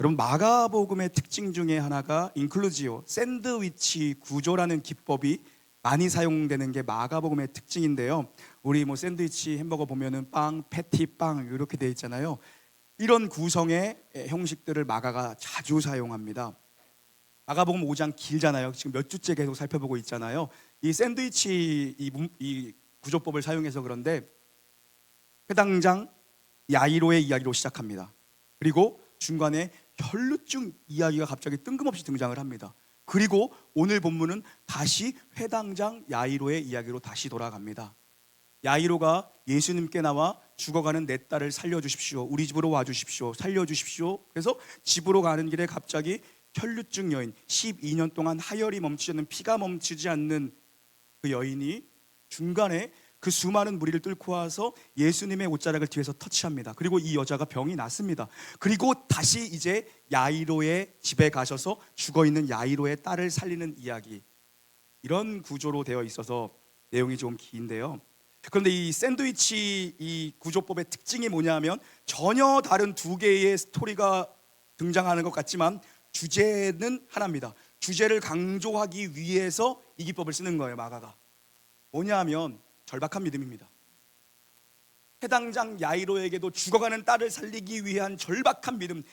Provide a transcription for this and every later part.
여러분, 마가복음의 특징 중에 하나가 인클루지오, 샌드위치 구조라는 기법이 많이 사용되는 게 마가복음의 특징인데요. 우리 샌드위치 햄버거 보면은 빵, 패티, 빵 이렇게 돼 있잖아요. 이런 구성의 형식들을 마가가 자주 사용합니다. 마가복음 5장 길잖아요. 지금 몇 주째 계속 살펴보고 있잖아요. 이 샌드위치 이 구조법을 사용해서 그런데 회당장 야이로의 이야기로 시작합니다. 그리고 중간에 혈루증 이야기가 갑자기 뜬금없이 등장을 합니다. 그리고 오늘 본문은 다시 회당장 야이로의 이야기로 다시 돌아갑니다. 야이로가 예수님께 나와 죽어가는 내 딸을 살려주십시오, 우리 집으로 와주십시오, 살려주십시오. 그래서 집으로 가는 길에 갑자기 혈루증 여인, 12년 동안 하혈이 멈추지 않는, 피가 멈추지 않는 그 여인이 중간에 그 수많은 무리를 뚫고 와서 예수님의 옷자락을 뒤에서 터치합니다. 그리고 이 여자가 병이 났습니다. 그리고 다시 이제 야이로의 집에 가셔서 죽어있는 야이로의 딸을 살리는 이야기, 이런 구조로 되어 있어서 내용이 좀 긴데요. 그런데 이 샌드위치 이 구조법의 특징이 뭐냐면 전혀 다른 두 개의 스토리가 등장하는 것 같지만 주제는 하나입니다. 주제를 강조하기 위해서 이 기법을 쓰는 거예요. 마가가 뭐냐면 절박한 믿음입니다. 해당장 야이로에게도 죽어가는 딸을 살리기 위한 절박한 믿음,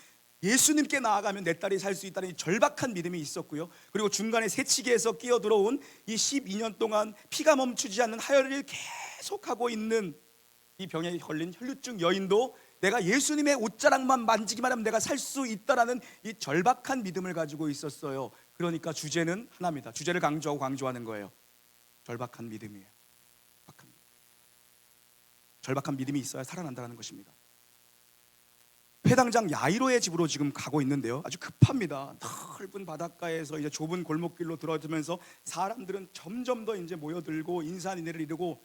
예수님께 나아가면 내 딸이 살 수 있다는 이 절박한 믿음이 있었고요. 그리고 중간에 새치기에서 끼어들어온 이 12년 동안 피가 멈추지 않는 하혈을 계속하고 있는 이 병에 걸린 혈루증 여인도 내가 예수님의 옷자락만 만지기만 하면 내가 살 수 있다라는 이 절박한 믿음을 가지고 있었어요. 그러니까 주제는 하나입니다. 주제를 강조하는 거예요. 절박한 믿음이에요. 절박한 믿음이 있어야 살아난다는 것입니다. 회당장 야이로의 집으로 지금 가고 있는데요, 아주 급합니다. 넓은 바닷가에서 이제 좁은 골목길로 들어서면서 사람들은 점점 더 이제 모여들고 인산인해를 이루고,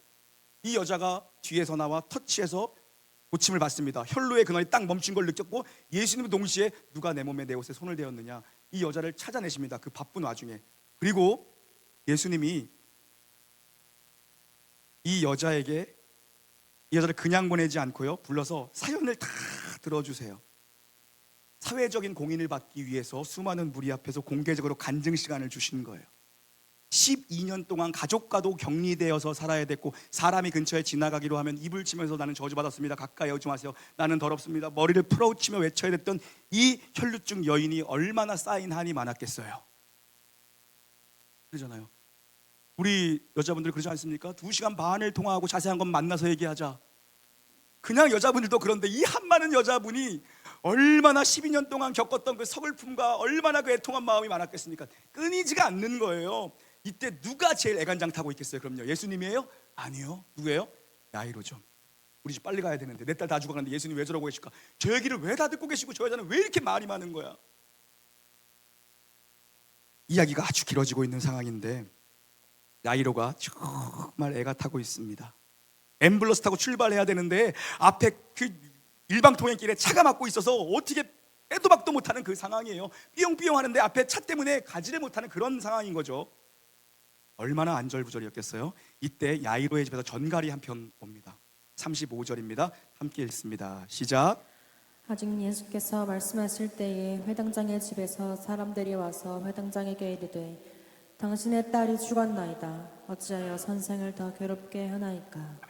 이 여자가 뒤에서 나와 터치해서 고침을 받습니다. 혈루의 근원이 딱 멈춘 걸 느꼈고 예수님은 동시에 누가 내 몸에 내 옷에 손을 대었느냐, 이 여자를 찾아내십니다. 그 바쁜 와중에. 그리고 예수님이 이 여자를 그냥 보내지 않고요, 불러서 사연을 다 들어주세요. 사회적인 공인을 받기 위해서 수많은 무리 앞에서 공개적으로 간증 시간을 주신 거예요. 12년 동안 가족과도 격리되어서 살아야 됐고, 사람이 근처에 지나가기로 하면 입을 치면서 나는 저주받았습니다, 가까이 오지 마세요, 나는 더럽습니다, 머리를 풀어치며 외쳐야 됐던 이 혈루증 여인이 얼마나 쌓인 한이 많았겠어요. 그러잖아요. 우리 여자분들 그러지 않습니까? 2시간 반을 통화하고 자세한 건 만나서 얘기하자. 그냥 여자분들도 그런데 이 한 많은 여자분이 얼마나 12년 동안 겪었던 그 서글픔과 얼마나 그 애통한 마음이 많았겠습니까? 끊이지가 않는 거예요. 이때 누가 제일 애간장 타고 있겠어요? 그럼요, 예수님이에요? 아니요. 누구예요? 야이로죠. 우리 집 빨리 가야 되는데 내 딸 다 죽어가는데 예수님 왜 저러고 계실까? 저 얘기를 왜 다 듣고 계시고 저 여자는 왜 이렇게 말이 많은 거야? 이야기가 아주 길어지고 있는 상황인데 야이로가 정말 애가 타고 있습니다. 앰뷸런스 타고 출발해야 되는데 앞에 그 일방통행길에 차가 막고 있어서 어떻게 빼도 박도 못하는 그 상황이에요. 삐용삐용 하는데 앞에 차 때문에 가지를 못하는 그런 상황인 거죠. 얼마나 안절부절이었겠어요. 이때 야이로의 집에서 전갈이 한 편 옵니다. 35절입니다. 함께 읽습니다. 시작. 아직 예수께서 말씀하실 때에 회당장의 집에서 사람들이 와서 회당장에게 이르되 당신의 딸이 죽었나이다. 어찌하여 선생을 더 괴롭게 하나이까?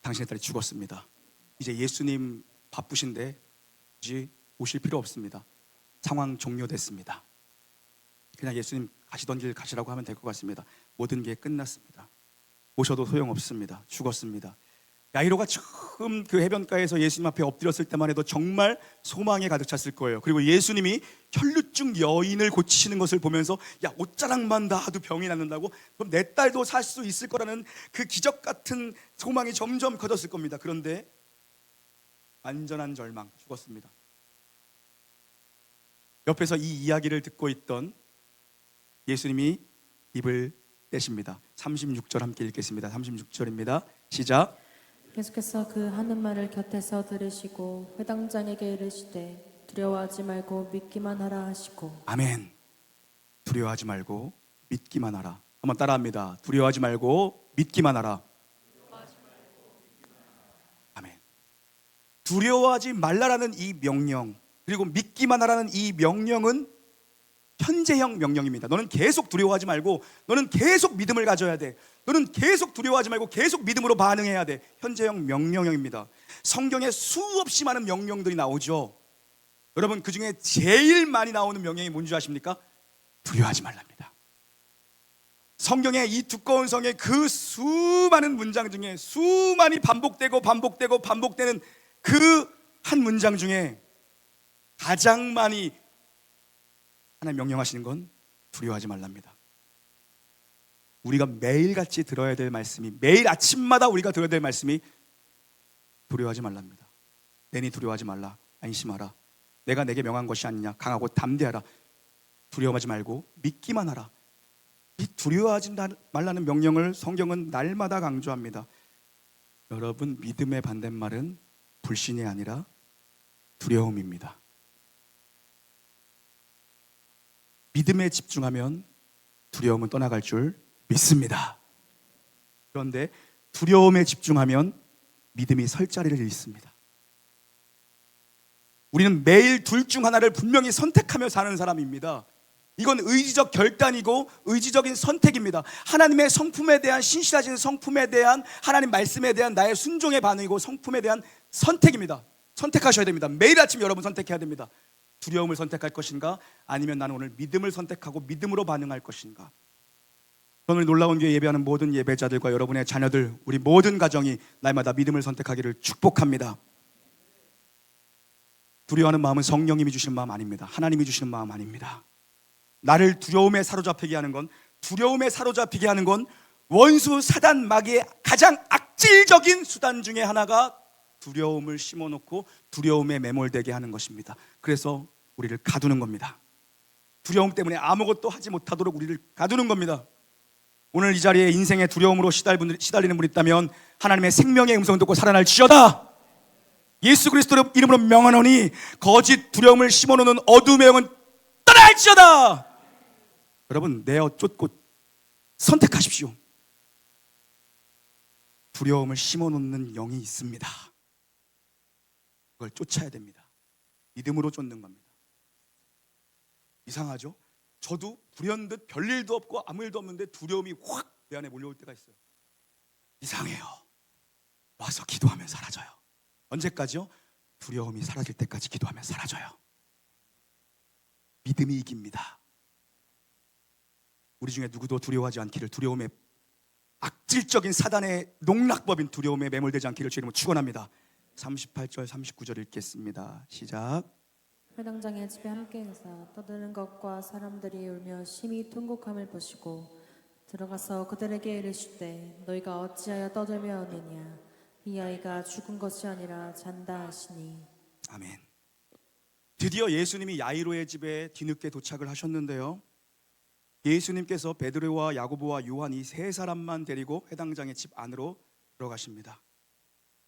당신의 딸이 죽었습니다. 이제 예수님 바쁘신데 굳이 오실 필요 없습니다. 상황 종료됐습니다. 그냥 예수님 가시던 길 가시라고 하면 될 것 같습니다. 모든 게 끝났습니다. 오셔도 소용없습니다. 죽었습니다. 야이로가 처음 그 해변가에서 예수님 앞에 엎드렸을 때만 해도 정말 소망에 가득 찼을 거예요. 그리고 예수님이 혈루증 여인을 고치시는 것을 보면서 야, 옷자락만 닿아도 병이 낫는다고? 그럼 내 딸도 살 수 있을 거라는 그 기적 같은 소망이 점점 커졌을 겁니다. 그런데 완전한 절망, 죽었습니다. 옆에서 이 이야기를 듣고 있던 예수님이 입을 떼십니다. 36절 함께 읽겠습니다. 36절입니다. 시작. 예수께서 그 하는 말을 곁에서 들으시고 회당장에게 이르시되 두려워하지 말고 믿기만 하라 하시고. 아멘. 두려워하지 말고 믿기만 하라. 한번 따라합니다. 두려워하지 말고 믿기만 하라. 아멘. 두려워하지 말라라는 이 명령, 그리고 믿기만 하라는 이 명령은 현재형 명령입니다. 너는 계속 두려워하지 말고 너는 계속 믿음을 가져야 돼. 너는 계속 두려워하지 말고 계속 믿음으로 반응해야 돼. 현재형 명령형입니다. 성경에 수없이 많은 명령들이 나오죠. 여러분, 그 중에 제일 많이 나오는 명령이 뭔지 아십니까? 두려워하지 말랍니다. 성경의 이 두꺼운 성에 그 수많은 문장 중에 수많이 반복되는 그 한 문장 중에 가장 많이 하나님 명령하시는 건 두려워하지 말랍니다. 우리가 매일같이 들어야 될 말씀이, 매일 아침마다 우리가 들어야 될 말씀이 두려워하지 말랍니다. 내니 두려워하지 말라. 안심하라. 내가 내게 명한 것이 아니냐. 강하고 담대하라. 두려워하지 말고 믿기만 하라. 이 두려워하지 말라는 명령을 성경은 날마다 강조합니다. 여러분, 믿음의 반대말은 불신이 아니라 두려움입니다. 믿음에 집중하면 두려움은 떠나갈 줄 믿습니다. 그런데 두려움에 집중하면 믿음이 설 자리를 잃습니다. 우리는 매일 둘 중 하나를 분명히 선택하며 사는 사람입니다. 이건 의지적 결단이고 의지적인 선택입니다. 하나님의 성품에 대한, 신실하신 성품에 대한, 하나님 말씀에 대한 나의 순종의 반응이고 성품에 대한 선택입니다. 선택하셔야 됩니다. 매일 아침 여러분 선택해야 됩니다. 두려움을 선택할 것인가, 아니면 나는 오늘 믿음을 선택하고 믿음으로 반응할 것인가. 오늘 놀라운 교회 예배하는 모든 예배자들과 여러분의 자녀들, 우리 모든 가정이 날마다 믿음을 선택하기를 축복합니다. 두려워하는 마음은 성령님이 주시는 마음 아닙니다. 하나님이 주시는 마음 아닙니다. 나를 두려움에 사로잡히게 하는 건, 두려움에 사로잡히게 하는 건 원수 사단 마귀의 가장 악질적인 수단 중에 하나가 두려움을 심어놓고 두려움에 매몰되게 하는 것입니다. 그래서 우리를 가두는 겁니다. 두려움 때문에 아무것도 하지 못하도록 우리를 가두는 겁니다. 오늘 이 자리에 인생의 두려움으로 시달리는 분이 있다면 하나님의 생명의 음성 듣고 살아날지어다. 예수 그리스도 이름으로 명하노니 거짓 두려움을 심어놓는 어둠의 영은 떠날지어다. 여러분, 내어 쫓고 선택하십시오. 두려움을 심어놓는 영이 있습니다. 그걸 쫓아야 됩니다. 믿음으로 쫓는 겁니다. 이상하죠? 저도 불현듯 별일도 없고 아무 일도 없는데 두려움이 확 내 안에 몰려올 때가 있어요. 이상해요. 와서 기도하면 사라져요. 언제까지요? 두려움이 사라질 때까지 기도하면 사라져요. 믿음이 이깁니다. 우리 중에 누구도 두려워하지 않기를, 두려움의 악질적인 사단의 농락법인 두려움에 매몰되지 않기를 주님으로 축원합니다. 38절 39절 읽겠습니다. 시작. 회당장의 집에 함께 인사 떠드는 것과 사람들이 울며 심히 통곡함을 보시고 들어가서 그들에게 이르시되 너희가 어찌하여 떠들며 오느냐. 이 아이가 죽은 것이 아니라 잔다 하시니. 아멘. 드디어 예수님이 야이로의 집에 뒤늦게 도착을 하셨는데요, 예수님께서 베드로와 야고보와 요한 이 세 사람만 데리고 회당장의 집 안으로 들어가십니다.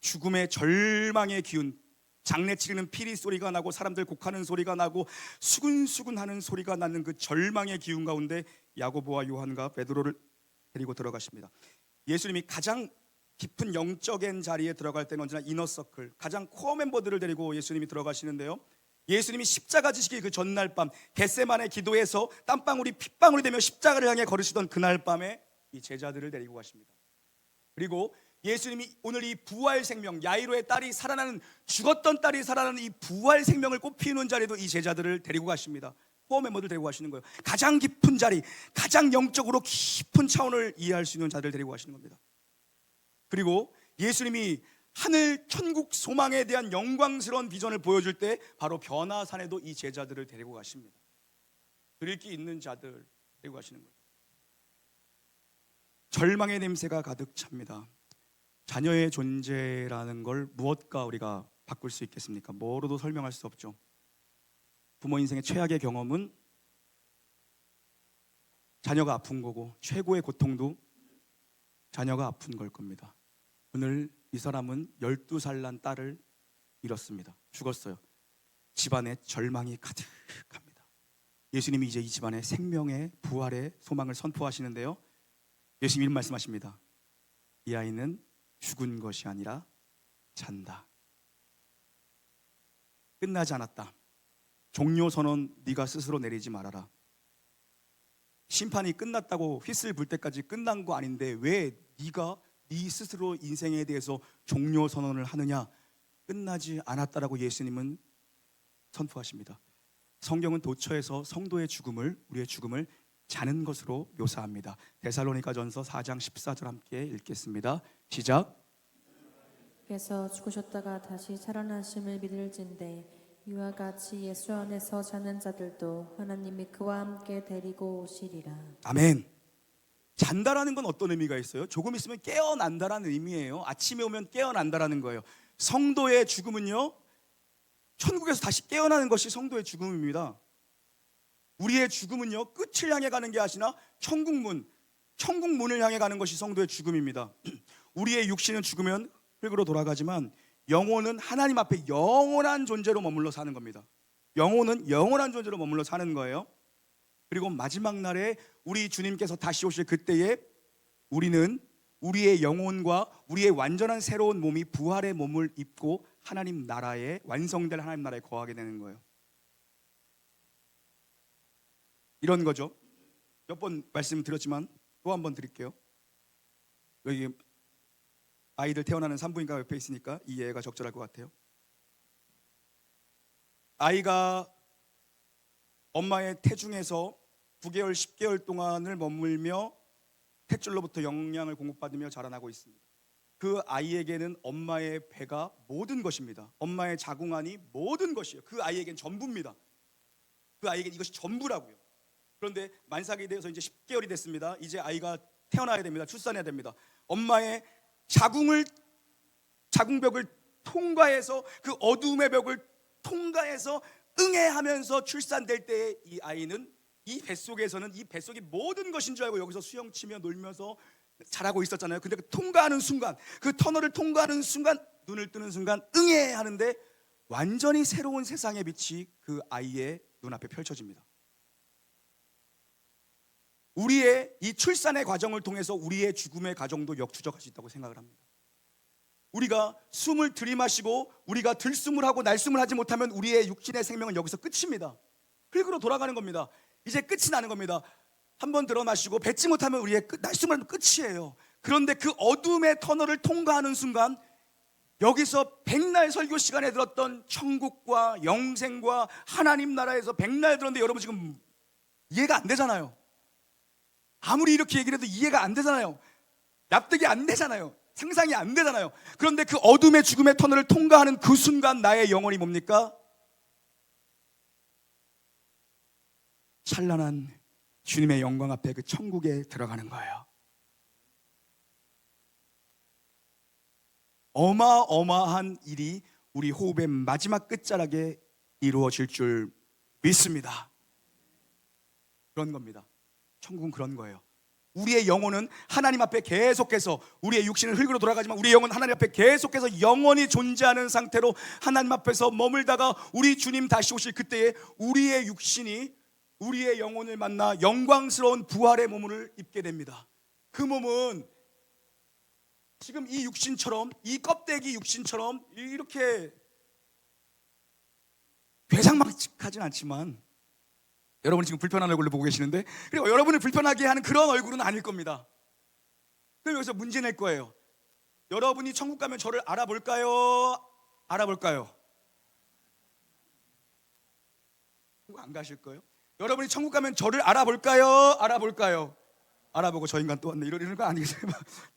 죽음의 절망의 기운, 장례치르는 피리 소리가 나고 사람들 곡하는 소리가 나고 수근수근하는 소리가 나는 그 절망의 기운 가운데 야고보와 요한과 베드로를 데리고 들어가십니다. 예수님이 가장 깊은 영적인 자리에 들어갈 때는 언제나 이너서클, 가장 코어 멤버들을 데리고 예수님이 들어가시는데요, 예수님이 십자가 지시기 그 전날 밤 겟세마네 기도에서 땀방울이 핏방울이 되며 십자가를 향해 걸으시던 그날 밤에 이 제자들을 데리고 가십니다. 그리고 예수님이 오늘 이 부활 생명, 야이로의 딸이 살아나는, 죽었던 딸이 살아나는 이 부활 생명을 꽃피우는 자리도 이 제자들을 데리고 가십니다. 코어 멤버들 데리고 가시는 거예요. 가장 깊은 자리, 가장 영적으로 깊은 차원을 이해할 수 있는 자들을 데리고 가시는 겁니다. 그리고 예수님이 하늘 천국 소망에 대한 영광스러운 비전을 보여줄 때 바로 변화산에도 이 제자들을 데리고 가십니다. 드릴 게 있는 자들 데리고 가시는 거예요. 절망의 냄새가 가득 찹니다. 자녀의 존재라는 걸 무엇과 우리가 바꿀 수 있겠습니까? 뭐로도 설명할 수 없죠. 부모 인생의 최악의 경험은 자녀가 아픈 거고, 최고의 고통도 자녀가 아픈 걸 겁니다. 오늘 이 사람은 12살 난 딸을 잃었습니다. 죽었어요. 집안에 절망이 가득합니다. 예수님이 이제 이 집안에 생명의 부활의 소망을 선포하시는데요, 예수님이 말씀하십니다. 이 아이는 죽은 것이 아니라 잔다. 끝나지 않았다. 종료 선언 네가 스스로 내리지 말아라. 심판이 끝났다고 휘슬 불 때까지 끝난 거 아닌데 왜 네가 네 스스로 인생에 대해서 종료 선언을 하느냐? 끝나지 않았다라고 예수님은 선포하십니다. 성경은 도처에서 성도의 죽음을, 우리의 죽음을 자는 것으로 묘사합니다. 데살로니가전서 4장 14절 함께 읽겠습니다. 시작. 께서 죽으셨다가 다시 살아나심을 믿을진대 이와 같이 예수 안에서 자는 자들도 하나님이 그와 함께 데리고 오시리라. 아멘. 잔다라는 건 어떤 의미가 있어요? 조금 있으면 깨어난다라는 의미예요. 아침에 오면 깨어난다라는 거예요. 성도의 죽음은요, 천국에서 다시 깨어나는 것이 성도의 죽음입니다. 우리의 죽음은요, 끝을 향해 가는 게 아니라 천국문을 향해 가는 것이 성도의 죽음입니다. 우리의 육신은 죽으면 흙으로 돌아가지만 영혼은 하나님 앞에 영원한 존재로 머물러 사는 겁니다. 영혼은 영원한 존재로 머물러 사는 거예요. 그리고 마지막 날에 우리 주님께서 다시 오실 그때에 우리는 우리의 영혼과 우리의 완전한 새로운 몸이 부활의 몸을 입고 하나님 나라에, 완성될 하나님 나라에 거하게 되는 거예요. 이런 거죠. 몇 번 말씀드렸지만 또 한 번 드릴게요. 여기 아이들 태어나는 산부인과 옆에 있으니까 이 예가 적절할 것 같아요. 아이가 엄마의 태중에서 9개월, 10개월 동안을 머물며 탯줄로부터 영양을 공급받으며 자라나고 있습니다. 그 아이에게는 엄마의 배가 모든 것입니다. 엄마의 자궁안이 모든 것이에요. 그 아이에겐 전부입니다. 그 아이에겐 이것이 전부라고요. 그런데 만삭이 되어서 이제 10개월이 됐습니다. 이제 아이가 태어나야 됩니다. 출산해야 됩니다. 엄마의 자궁벽을 통과해서, 그 어둠의 벽을 통과해서 응애하면서 출산될 때에 이 아이는 이 뱃속에서는 이 뱃속이 모든 것인 줄 알고 여기서 수영치며 놀면서 자라고 있었잖아요. 근데 그 통과하는 순간, 그 터널을 통과하는 순간, 눈을 뜨는 순간 응애하는데 완전히 새로운 세상의 빛이 그 아이의 눈앞에 펼쳐집니다. 우리의 이 출산의 과정을 통해서 우리의 죽음의 과정도 역추적할 수 있다고 생각을 합니다. 우리가 숨을 들이마시고 우리가 들숨을 하고 날숨을 하지 못하면 우리의 육신의 생명은 여기서 끝입니다. 흙으로 돌아가는 겁니다. 이제 끝이 나는 겁니다. 한번 들어마시고 뱉지 못하면 우리의 날숨을 하면 끝이에요. 그런데 그 어둠의 터널을 통과하는 순간 여기서 백날 설교 시간에 들었던 천국과 영생과 하나님 나라에서 백날 들었는데 여러분 지금 이해가 안 되잖아요. 아무리 이렇게 얘기를 해도 이해가 안 되잖아요. 납득이 안 되잖아요. 상상이 안 되잖아요. 그런데 그 어둠의 죽음의 터널을 통과하는 그 순간 나의 영혼이 뭡니까? 찬란한 주님의 영광 앞에 그 천국에 들어가는 거예요. 어마어마한 일이 우리 호흡의 마지막 끝자락에 이루어질 줄 믿습니다. 그런 겁니다. 천국은 그런 거예요. 우리의 영혼은 하나님 앞에 계속해서, 우리의 육신은 흙으로 돌아가지만 우리의 영혼은 하나님 앞에 계속해서 영원히 존재하는 상태로 하나님 앞에서 머물다가 우리 주님 다시 오실 그때에 우리의 육신이 우리의 영혼을 만나 영광스러운 부활의 몸을 입게 됩니다. 그 몸은 지금 이 육신처럼, 이 껍데기 육신처럼 이렇게 괴상망측하진 않지만, 여러분이 지금 불편한 얼굴로 보고 계시는데, 그리고 여러분을 불편하게 하는 그런 얼굴은 아닐 겁니다. 그럼 여기서 문제 낼 거예요. 여러분이 천국 가면 저를 알아볼까요? 알아볼까요? 천국 안 가실 거예요? 여러분이 천국 가면 저를 알아볼까요? 알아볼까요? 알아보고 저 인간 또 왔네 이러는 거 아니겠어요?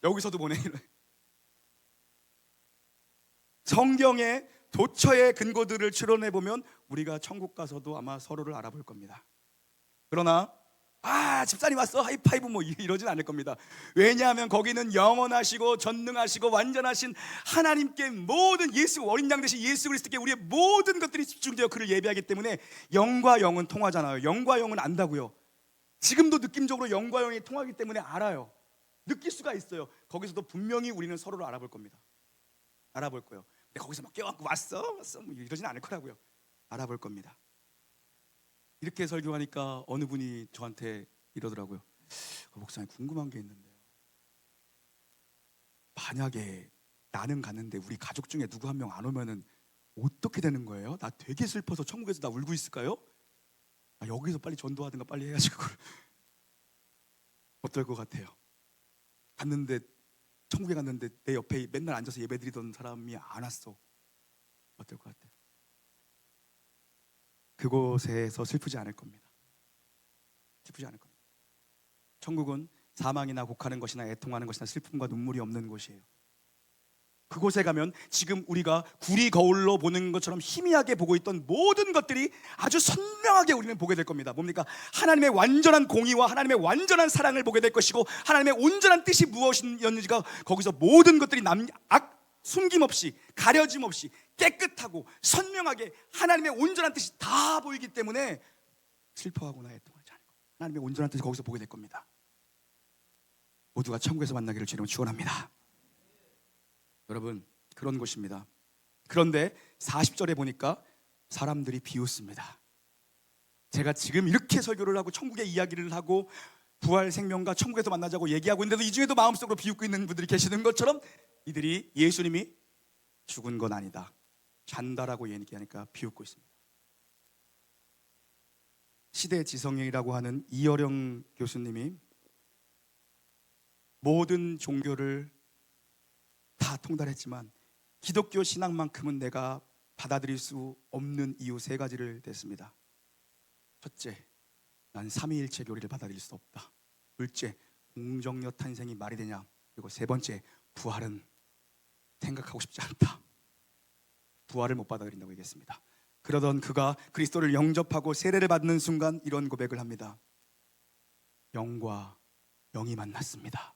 여기서도 보내. 성경의 도처의 근거들을 추론해 보면 우리가 천국 가서도 아마 서로를 알아볼 겁니다. 그러나 집사님 왔어 하이파이브 뭐 이러진 않을 겁니다. 왜냐하면 거기는 영원하시고 전능하시고 완전하신 하나님께 모든 예수, 어린 양 되신 예수 그리스도께 우리의 모든 것들이 집중되어 그를 예배하기 때문에 영과 영은 통하잖아요. 영과 영은 안다고요. 지금도 느낌적으로 영과 영이 통하기 때문에 알아요. 느낄 수가 있어요. 거기서도 분명히 우리는 서로를 알아볼 겁니다. 알아볼 거예요. 근데 거기서 막 껴안고 왔어 뭐 이러진 않을 거라고요. 알아볼 겁니다. 이렇게 설교하니까 어느 분이 저한테 이러더라고요. 목사님 궁금한 게 있는데요. 만약에 나는 갔는데 우리 가족 중에 누구 한 명 안 오면은 어떻게 되는 거예요? 나 되게 슬퍼서 천국에서 나 울고 있을까요? 아, 여기서 빨리 전도하든가 빨리 해야지. 그걸 어떨 것 같아요? 갔는데, 천국에 갔는데 내 옆에 맨날 앉아서 예배드리던 사람이 안 왔어. 어떨 것 같아요? 그곳에서 슬프지 않을 겁니다. 슬프지 않을 겁니다. 천국은 사망이나 곡하는 것이나 애통하는 것이나 슬픔과 눈물이 없는 곳이에요. 그곳에 가면 지금 우리가 구리 거울로 보는 것처럼 희미하게 보고 있던 모든 것들이 아주 선명하게 우리는 보게 될 겁니다. 뭡니까? 하나님의 완전한 공의와 하나님의 완전한 사랑을 보게 될 것이고, 하나님의 온전한 뜻이 무엇이었는지가 거기서 모든 것들이 숨김없이 가려짐 없이 깨끗하고 선명하게 하나님의 온전한 뜻이 다 보이기 때문에 슬퍼하거나 애통하지 않을 겁니다. 하나님의 온전한 뜻을 거기서 보게 될 겁니다. 모두가 천국에서 만나기를 주님은 축원합니다. 여러분, 그런 곳입니다. 그런데 40절에 보니까 사람들이 비웃습니다. 제가 지금 이렇게 설교를 하고 천국의 이야기를 하고 부활 생명과 천국에서 만나자고 얘기하고 있는데도 이 중에도 마음속으로 비웃고 있는 분들이 계시는 것처럼 이들이 예수님이 죽은 건 아니다, 잔다라고 얘기하니까 비웃고 있습니다. 시대지성이라고 하는 이어령 교수님이 모든 종교를 다 통달했지만 기독교 신앙만큼은 내가 받아들일 수 없는 이유 3가지를 댔습니다. 첫째, 난 삼위일체 교리를 받아들일 수 없다. 둘째, 공정력 탄생이 말이 되냐. 그리고 3번째, 부활은 생각하고 싶지 않다. 부활을 못 받아들인다고 얘기했습니다. 그러던 그가 그리스도를 영접하고 세례를 받는 순간 이런 고백을 합니다. 영과 영이 만났습니다.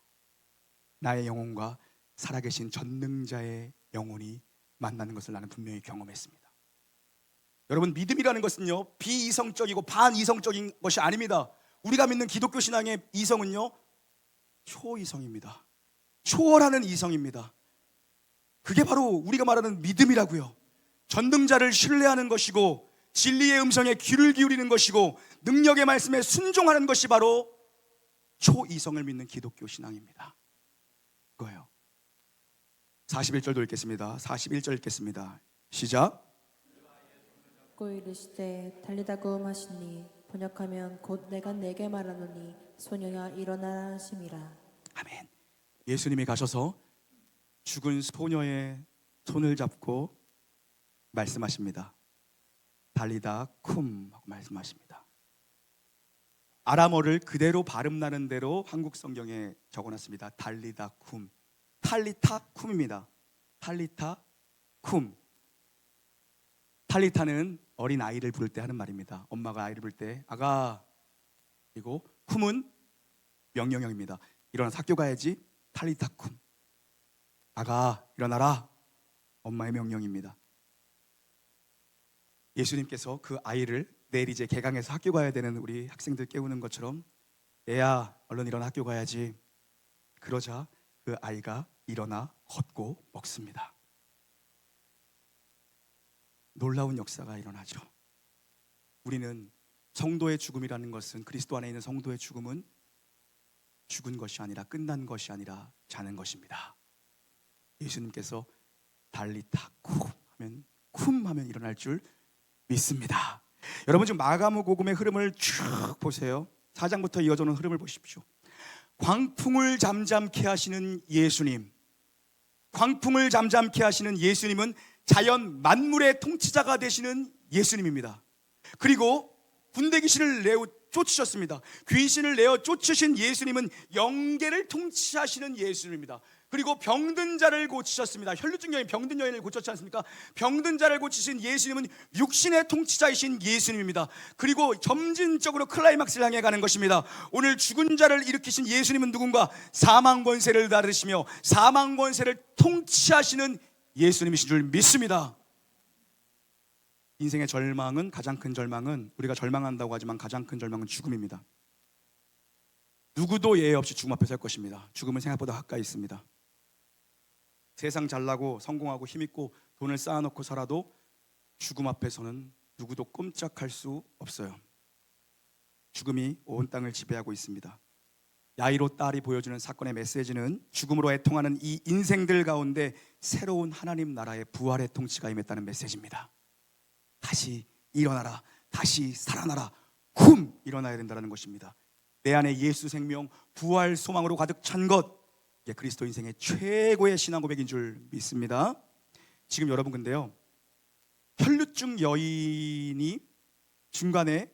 나의 영혼과 살아계신 전능자의 영혼이 만나는 것을 나는 분명히 경험했습니다. 여러분, 믿음이라는 것은요, 비이성적이고 반이성적인 것이 아닙니다. 우리가 믿는 기독교 신앙의 이성은요, 초이성입니다. 초월하는 이성입니다. 그게 바로 우리가 말하는 믿음이라고요. 전능자를 신뢰하는 것이고 진리의 음성에 귀를 기울이는 것이고 능력의 말씀에 순종하는 것이 바로 초이성을 믿는 기독교 신앙입니다. 그거예요. 41절도 읽겠습니다. 41절 읽겠습니다. 시작. 고 이르시되 달리다굼 하시니 번역하면 곧 내가 내게 말하노니 소녀야 일어나라 하심이라. 아멘. 예수님이 가셔서 죽은 소녀의 손을 잡고 말씀하십니다. 달리다 쿰 하고 말씀하십니다. 아람어를 그대로 발음나는 대로 한국 성경에 적어놨습니다. 달리다 쿰, 탈리타 쿰입니다. 탈리타 쿰. 탈리타는 어린 아이를 부를 때 하는 말입니다. 엄마가 아이를 부를 때 아가, 그리고 쿰은 명령형입니다. 일어나서 학교 가야지. 탈리타 쿰. 아가 일어나라. 엄마의 명령입니다. 예수님께서 그 아이를 내일 이제 개강해서 학교 가야 되는 우리 학생들 깨우는 것처럼 얘야 얼른 일어나 학교 가야지. 그러자 그 아이가 일어나 걷고 먹습니다. 놀라운 역사가 일어나죠. 우리는 성도의 죽음이라는 것은, 그리스도 안에 있는 성도의 죽음은 죽은 것이 아니라 끝난 것이 아니라 자는 것입니다. 예수님께서 달리타 쿰 하면 쿰 하면 일어날 줄 믿습니다. 여러분, 지금 마가복음의 흐름을 쭉 보세요. 4장부터 이어져오는 흐름을 보십시오. 광풍을 잠잠케 하시는 예수님, 광풍을 잠잠케 하시는 예수님은 자연 만물의 통치자가 되시는 예수님입니다. 그리고 군대 귀신을 내어 쫓으셨습니다. 귀신을 내어 쫓으신 예수님은 영계를 통치하시는 예수님입니다. 그리고 병든 자를 고치셨습니다. 혈루증 여인, 병든 여인을 고쳤지 않습니까? 병든 자를 고치신 예수님은 육신의 통치자이신 예수님입니다. 그리고 점진적으로 클라이막스를 향해 가는 것입니다. 오늘 죽은 자를 일으키신 예수님은 누군가? 사망 권세를 다루시며 사망 권세를 통치하시는 예수님이신 줄 믿습니다. 인생의 절망은, 가장 큰 절망은, 우리가 절망한다고 하지만 가장 큰 절망은 죽음입니다. 누구도 예외 없이 죽음 앞에 설 것입니다. 죽음은 생각보다 가까이 있습니다. 세상 잘나고 성공하고 힘있고 돈을 쌓아놓고 살아도 죽음 앞에서는 누구도 꼼짝할 수 없어요. 죽음이 온 땅을 지배하고 있습니다. 야이로 딸이 보여주는 사건의 메시지는 죽음으로 애통하는 이 인생들 가운데 새로운 하나님 나라의 부활의 통치가 임했다는 메시지입니다. 다시 일어나라, 다시 살아나라, 일어나야 된다는 것입니다. 내 안에 예수 생명, 부활 소망으로 가득 찬 것, 이게 그리스도 인생의 최고의 신앙 고백인 줄 믿습니다. 지금 여러분 근데요, 혈루증 여인이 중간에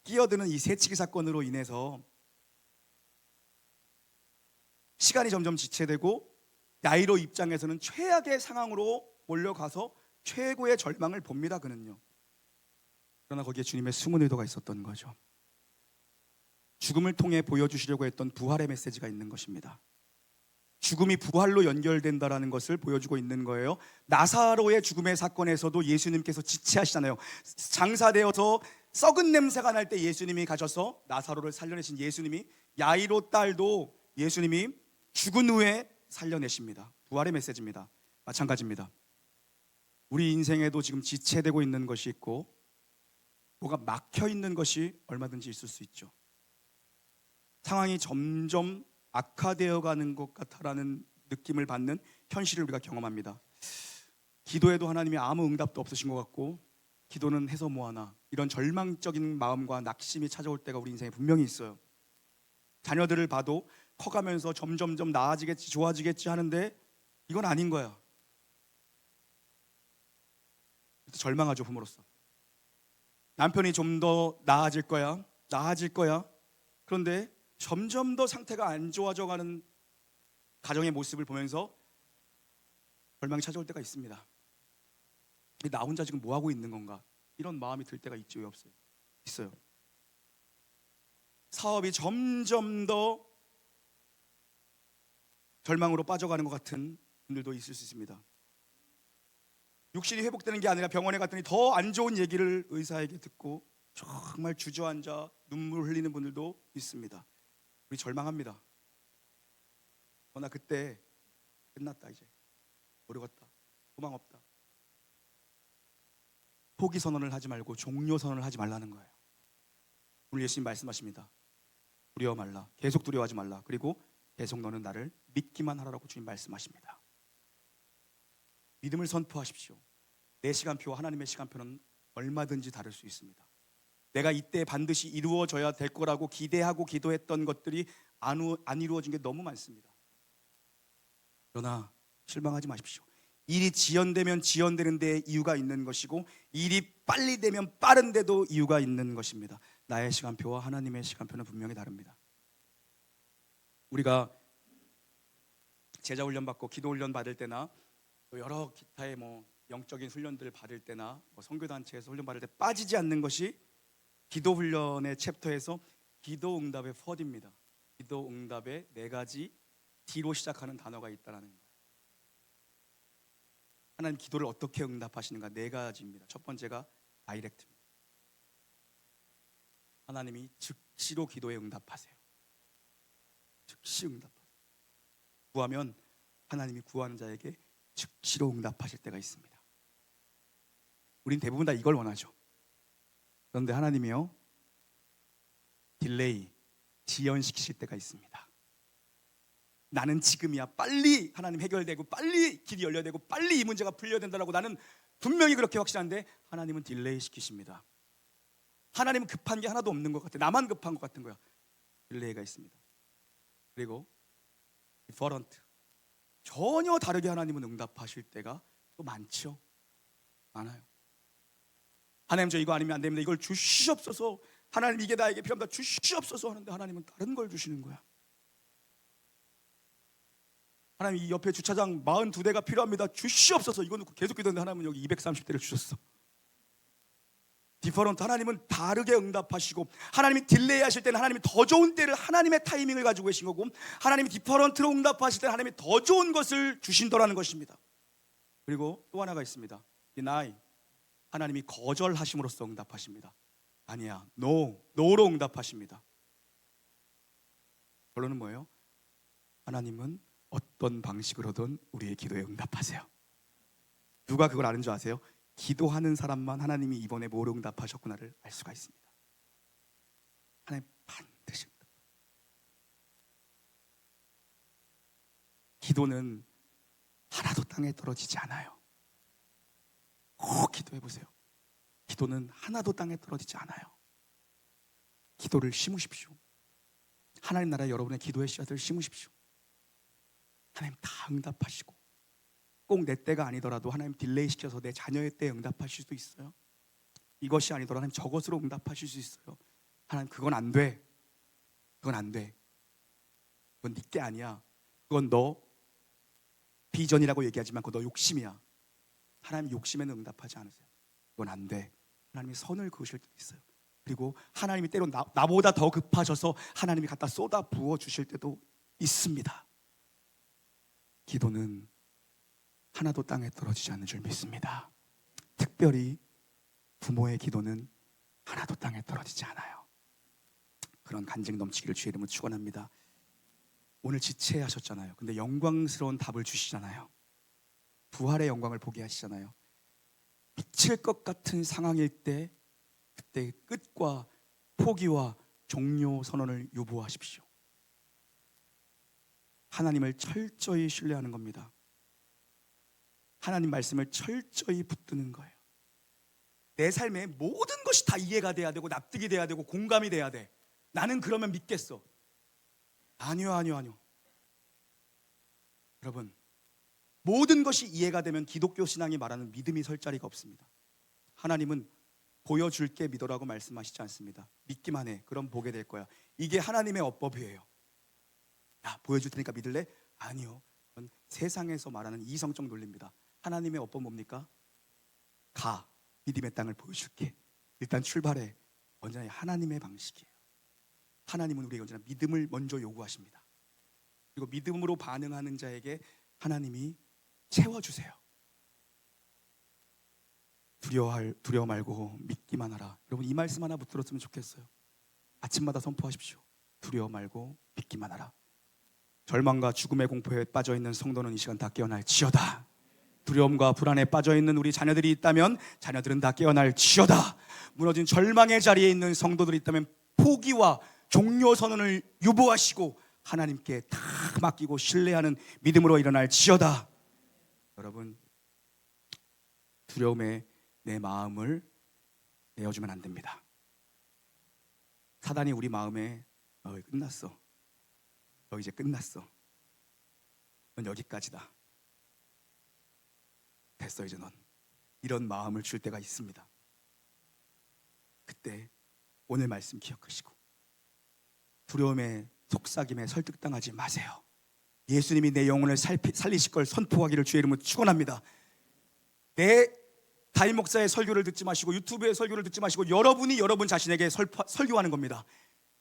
끼어드는 이 새치기 사건으로 인해서 시간이 점점 지체되고 야이로 입장에서는 최악의 상황으로 몰려가서 최고의 절망을 봅니다. 그는요. 그러나 거기에 주님의 숨은 의도가 있었던 거죠. 죽음을 통해 보여주시려고 했던 부활의 메시지가 있는 것입니다. 죽음이 부활로 연결된다라는 것을 보여주고 있는 거예요. 나사로의 죽음의 사건에서도 예수님께서 지체하시잖아요. 장사되어서 썩은 냄새가 날 때 예수님이 가셔서 나사로를 살려내신 예수님이, 야이로 딸도 예수님이 죽은 후에 살려내십니다. 부활의 메시지입니다. 마찬가지입니다. 우리 인생에도 지금 지체되고 있는 것이 있고 뭐가 막혀 있는 것이 얼마든지 있을 수 있죠. 상황이 점점 악화되어 가는 것 같다라는 느낌을 받는 현실을 우리가 경험합니다. 기도에도 하나님이 아무 응답도 없으신 것 같고, 기도는 해서 뭐하나, 이런 절망적인 마음과 낙심이 찾아올 때가 우리 인생에 분명히 있어요. 자녀들을 봐도 커가면서 점점점 나아지겠지, 좋아지겠지 하는데 이건 아닌 거야. 절망하죠, 부모로서. 남편이 좀 더 나아질 거야, 나아질 거야. 그런데 점점 더 상태가 안 좋아져 가는 가정의 모습을 보면서 절망이 찾아올 때가 있습니다. 나 혼자 지금 뭐 하고 있는 건가, 이런 마음이 들 때가 있죠. 왜 없어요? 있어요. 사업이 점점 더 절망으로 빠져가는 것 같은 분들도 있을 수 있습니다. 육신이 회복되는 게 아니라 병원에 갔더니 더 안 좋은 얘기를 의사에게 듣고 정말 주저앉아 눈물 흘리는 분들도 있습니다. 우리 절망합니다. 나 그때 끝났다, 이제 모르겠다, 소망 없다. 포기 선언을 하지 말고 종료 선언을 하지 말라는 거예요. 오늘 예수님 말씀하십니다. 두려워 말라, 계속 두려워하지 말라. 그리고 계속 너는 나를 믿기만 하라고 주님 말씀하십니다. 믿음을 선포하십시오. 내 시간표와 하나님의 시간표는 얼마든지 다를 수 있습니다. 내가 이때 반드시 이루어져야 될 거라고 기대하고 기도했던 것들이 안 이루어진 게 너무 많습니다. 그러나 실망하지 마십시오. 일이 지연되면 지연되는 데 이유가 있는 것이고, 일이 빨리 되면 빠른 데도 이유가 있는 것입니다. 나의 시간표와 하나님의 시간표는 분명히 다릅니다. 우리가 제자 훈련 받고 기도 훈련 받을 때나 또 여러 기타의 영적인 훈련들을 받을 때나 선교 단체에서 훈련 받을 때 빠지지 않는 것이 기도 훈련의 챕터에서 기도 응답의 4D입니다. 기도 응답의 4가지 D로 시작하는 단어가 있다는 거예요. 하나님 기도를 어떻게 응답하시는가, 4가지입니다. 첫 번째가 다이렉트입니다. 하나님이 즉시로 기도에 응답하세요. 즉시 응답하세요. 구하면 하나님이 구하는 자에게 즉시로 응답하실 때가 있습니다. 우린 대부분 다 이걸 원하죠. 그런데 하나님이요, 딜레이, 지연시키실 때가 있습니다. 나는 지금이야, 빨리 하나님 해결되고 빨리 길이 열려야 되고 빨리 이 문제가 풀려야 된다고 나는 분명히 그렇게 확신하는데 하나님은 딜레이 시키십니다. 하나님은 급한 게 하나도 없는 것 같아. 나만 급한 것 같은 거야. 딜레이가 있습니다. 그리고 디퍼런트, 전혀 다르게 하나님은 응답하실 때가 또 많죠. 많아요. 하나님, 저 이거 아니면 안 됩니다. 이걸 주시옵소서. 하나님, 이게 나에게 필요합니다. 주시옵소서 하는데 하나님은 다른 걸 주시는 거야. 하나님, 이 옆에 주차장 42대가 필요합니다. 주시옵소서. 이거 놓고 계속 기도했는데 하나님은 여기 230대를 주셨어. 디퍼런트, 하나님은 다르게 응답하시고, 하나님이 딜레이 하실 때는 하나님이 더 좋은 때를, 하나님의 타이밍을 가지고 계신 거고, 하나님이 디퍼런트로 응답하실 때는 하나님이 더 좋은 것을 주신다라는 것입니다. 그리고 또 하나가 있습니다. deny, 하나님이 거절하심으로써 응답하십니다. 아니야, no로 응답하십니다. 결론은 뭐예요? 하나님은 어떤 방식으로든 우리의 기도에 응답하세요. 누가 그걸 아는 줄 아세요? 기도하는 사람만 하나님이 이번에 뭐로 응답하셨구나를 알 수가 있습니다. 하나님 반드시 응답. 기도는 하나도 땅에 떨어지지 않아요. 꼭 기도해 보세요. 기도는 하나도 땅에 떨어지지 않아요. 기도를 심으십시오. 하나님 나라에 여러분의 기도의 씨앗을 심으십시오. 하나님 다 응답하시고, 꼭 내 때가 아니더라도 하나님 딜레이 시켜서 내 자녀의 때에 응답하실 수도 있어요. 이것이 아니더라도 하나님 저것으로 응답하실 수 있어요. 하나님 그건 안 돼. 그건 안 돼. 그건 네 게 아니야. 그건 너 비전이라고 얘기하지만 그건 너 욕심이야. 하나님 욕심에는 응답하지 않으세요. 그건 안 돼. 하나님이 선을 그으실 때도 있어요. 그리고 하나님이 때로 나보다 더 급하셔서 하나님이 갖다 쏟아 부어 주실 때도 있습니다. 기도는 하나도 땅에 떨어지지 않는 줄 믿습니다. 특별히 부모의 기도는 하나도 땅에 떨어지지 않아요. 그런 간증 넘치기를 주의 이름으로 축원합니다. 오늘 지체하셨잖아요. 근데 영광스러운 답을 주시잖아요. 부활의 영광을 보게 하시잖아요. 미칠 것 같은 상황일 때 그때 끝과 포기와 종료 선언을 유보하십시오. 하나님을 철저히 신뢰하는 겁니다. 하나님 말씀을 철저히 붙드는 거예요. 내 삶에 모든 것이 다 이해가 돼야 되고 납득이 돼야 되고 공감이 돼야 돼. 나는 그러면 믿겠어. 아니요. 여러분, 모든 것이 이해가 되면 기독교 신앙이 말하는 믿음이 설 자리가 없습니다. 하나님은 보여줄게 믿어라고 말씀하시지 않습니다. 믿기만 해. 그럼 보게 될 거야. 이게 하나님의 어법이에요. 야, 보여줄 테니까 믿을래? 아니요. 그건 세상에서 말하는 이성적 논리입니다. 하나님의 어법 뭡니까? 가. 믿음의 땅을 보여줄게. 일단 출발해. 언제나 하나님의 방식이에요. 하나님은 우리에게 언제나 믿음을 먼저 요구하십니다. 그리고 믿음으로 반응하는 자에게 하나님이 채워주세요. 두려워 말고 믿기만 하라. 여러분 이 말씀 하나 붙들었으면 좋겠어요. 아침마다 선포하십시오. 두려워 말고 믿기만 하라. 절망과 죽음의 공포에 빠져있는 성도는 이 시간 다 깨어날지어다. 두려움과 불안에 빠져있는 우리 자녀들이 있다면 자녀들은 다 깨어날지어다. 무너진 절망의 자리에 있는 성도들이 있다면 포기와 종료 선언을 유보하시고 하나님께 다 맡기고 신뢰하는 믿음으로 일어날지어다. 여러분, 두려움에 내 마음을 내어주면 안 됩니다. 사단이 우리 마음에 너 끝났어. 너 이제 끝났어. 넌 여기까지다. 됐어 이제 넌. 이런 마음을 줄 때가 있습니다. 그때 오늘 말씀 기억하시고 두려움에 속삭임에 설득당하지 마세요. 예수님이 내 영혼을 살리실 걸 선포하기를 주의 이름으로 축원합니다. 내 담임 목사의 설교를 듣지 마시고 유튜브의 설교를 듣지 마시고 여러분이 여러분 자신에게 설교하는 겁니다.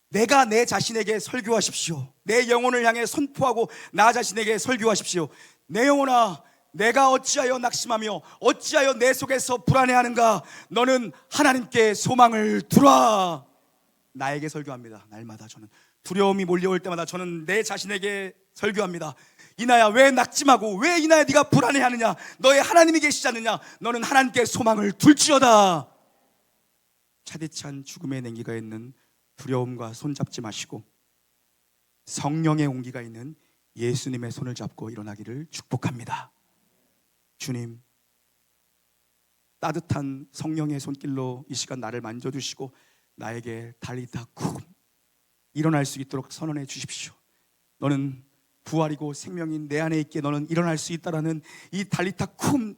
내가 내 자신에게 설교하십시오. 내 영혼을 향해 선포하고 나 자신에게 설교하십시오. 내 영혼아, 내가 어찌하여 낙심하며 어찌하여 내 속에서 불안해하는가? 너는 하나님께 소망을 두라. 나에게 설교합니다. 날마다 저는 두려움이 몰려올 때마다 저는 내 자신에게 설교합니다. 이나야, 왜 낙심하고 왜 이나야 네가 불안해하느냐? 너의 하나님이 계시지 않느냐? 너는 하나님께 소망을 둘지어다. 차디찬 죽음의 냉기가 있는 두려움과 손잡지 마시고 성령의 온기가 있는 예수님의 손을 잡고 일어나기를 축복합니다. 주님, 따뜻한 성령의 손길로 이 시간 나를 만져주시고 나에게 달리다 쿰 일어날 수 있도록 선언해 주십시오. 너는 부활이고 생명인 내 안에 있기에 너는 일어날 수 있다라는 이 달리다 쿰,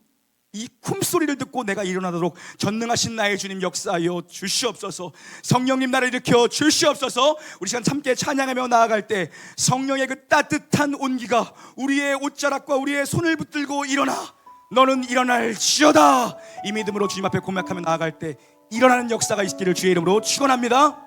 이 쿰 소리를 듣고 내가 일어나도록 전능하신 나의 주님 역사하여 주시옵소서. 성령님 나를 일으켜 주시옵소서. 우리 시간 함께 찬양하며 나아갈 때 성령의 그 따뜻한 온기가 우리의 옷자락과 우리의 손을 붙들고 일어나 너는 일어날지어다. 이 믿음으로 주님 앞에 고백하며 나아갈 때 일어나는 역사가 있기를 주의 이름으로 축원합니다.